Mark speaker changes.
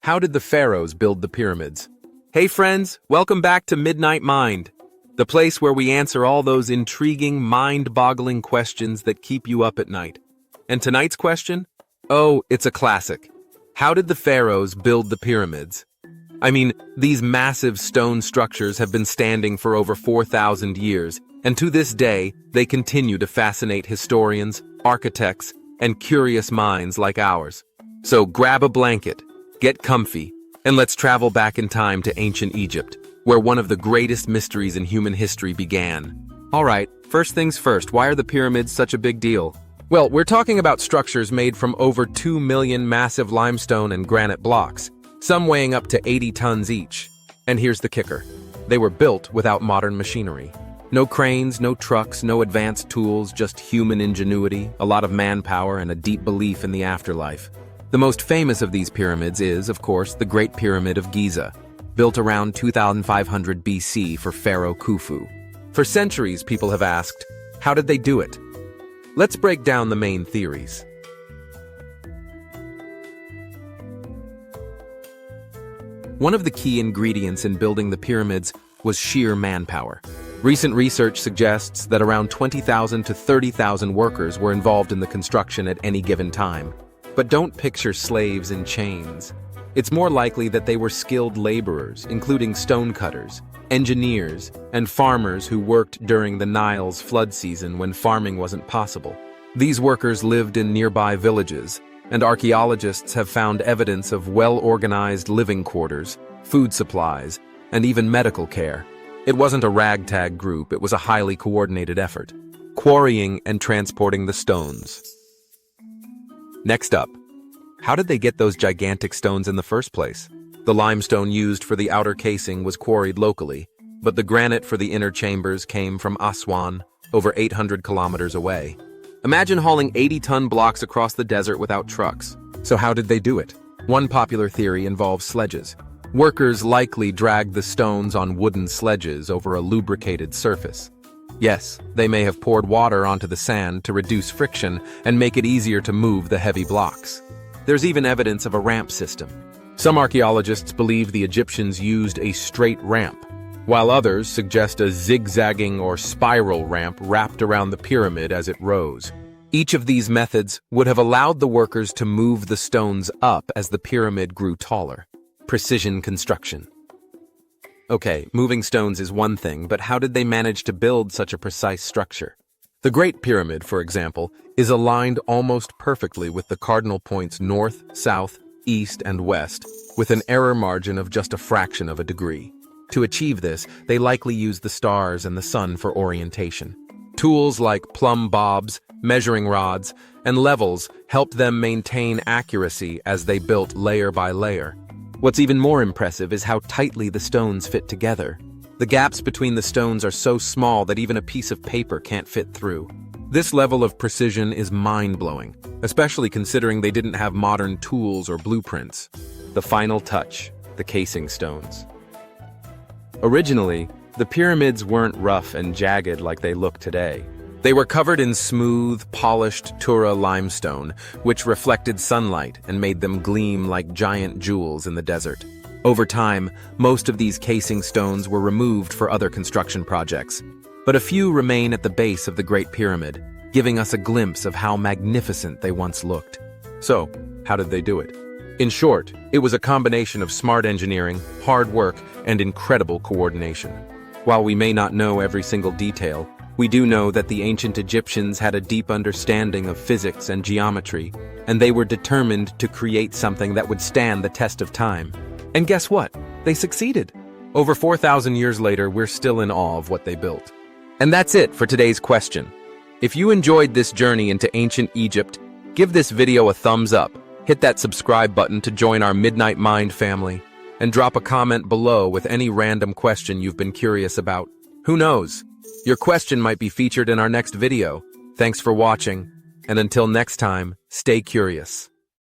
Speaker 1: How did the pharaohs build the pyramids? Hey friends, welcome back to Midnight Mind, the place where we answer all those intriguing, mind-boggling questions that keep you up at night. And tonight's question? Oh, it's a classic. How did the pharaohs build the pyramids? I mean, these massive stone structures have been standing for over 4,000 years, and to this day, they continue to fascinate historians, architects, and curious minds like ours. So grab a blanket, get comfy, and let's travel back in time to ancient Egypt, where one of the greatest mysteries in human history began. Alright, first things first, why are the pyramids such a big deal? Well, we're talking about structures made from over 2 million massive limestone and granite blocks, some weighing up to 80 tons each. And here's the kicker. They were built without modern machinery. No cranes, no trucks, no advanced tools, just human ingenuity, a lot of manpower, and a deep belief in the afterlife. The most famous of these pyramids is, of course, the Great Pyramid of Giza, built around 2500 BC for Pharaoh Khufu. For centuries, people have asked, how did they do it? Let's break down the main theories. One of the key ingredients in building the pyramids was sheer manpower. Recent research suggests that around 20,000 to 30,000 workers were involved in the construction at any given time. But don't picture slaves in chains. It's more likely that they were skilled laborers, including stonecutters, engineers, and farmers who worked during the Nile's flood season when farming wasn't possible. These workers lived in nearby villages, and archaeologists have found evidence of well-organized living quarters, food supplies, and even medical care. It wasn't a ragtag group, it was a highly coordinated effort, quarrying and transporting the stones. Next up, how did they get those gigantic stones in the first place? The limestone used for the outer casing was quarried locally, but the granite for the inner chambers came from Aswan, over 800 kilometers away. Imagine hauling 80-ton blocks across the desert without trucks. So how did they do it? One popular theory involves sledges. Workers likely dragged the stones on wooden sledges over a lubricated surface. Yes, they may have poured water onto the sand to reduce friction and make it easier to move the heavy blocks. There's even evidence of a ramp system. Some archaeologists believe the Egyptians used a straight ramp, while others suggest a zigzagging or spiral ramp wrapped around the pyramid as it rose. Each of these methods would have allowed the workers to move the stones up as the pyramid grew taller. Precision construction. Okay, moving stones is one thing, but how did they manage to build such a precise structure? The Great Pyramid, for example, is aligned almost perfectly with the cardinal points north, south, east, and west, with an error margin of just a fraction of a degree. To achieve this, they likely used the stars and the sun for orientation. Tools like plumb bobs, measuring rods, and levels helped them maintain accuracy as they built layer by layer. What's even more impressive is how tightly the stones fit together. The gaps between the stones are so small that even a piece of paper can't fit through. This level of precision is mind-blowing, especially considering they didn't have modern tools or blueprints. The final touch, the casing stones. Originally, the pyramids weren't rough and jagged like they look today. They were covered in smooth, polished Tura limestone, which reflected sunlight and made them gleam like giant jewels in the desert. Over time, most of these casing stones were removed for other construction projects, but a few remain at the base of the Great Pyramid, giving us a glimpse of how magnificent they once looked. So, how did they do it? In short, it was a combination of smart engineering, hard work, and incredible coordination. While we may not know every single detail, we do know that the ancient Egyptians had a deep understanding of physics and geometry, and they were determined to create something that would stand the test of time. And guess what? They succeeded. Over 4,000 years later, we're still in awe of what they built. And that's it for today's question. If you enjoyed this journey into ancient Egypt, give this video a thumbs up, hit that subscribe button to join our Midnight Mind family, and drop a comment below with any random question you've been curious about. Who knows? Your question might be featured in our next video. Thanks for watching, and until next time, stay curious.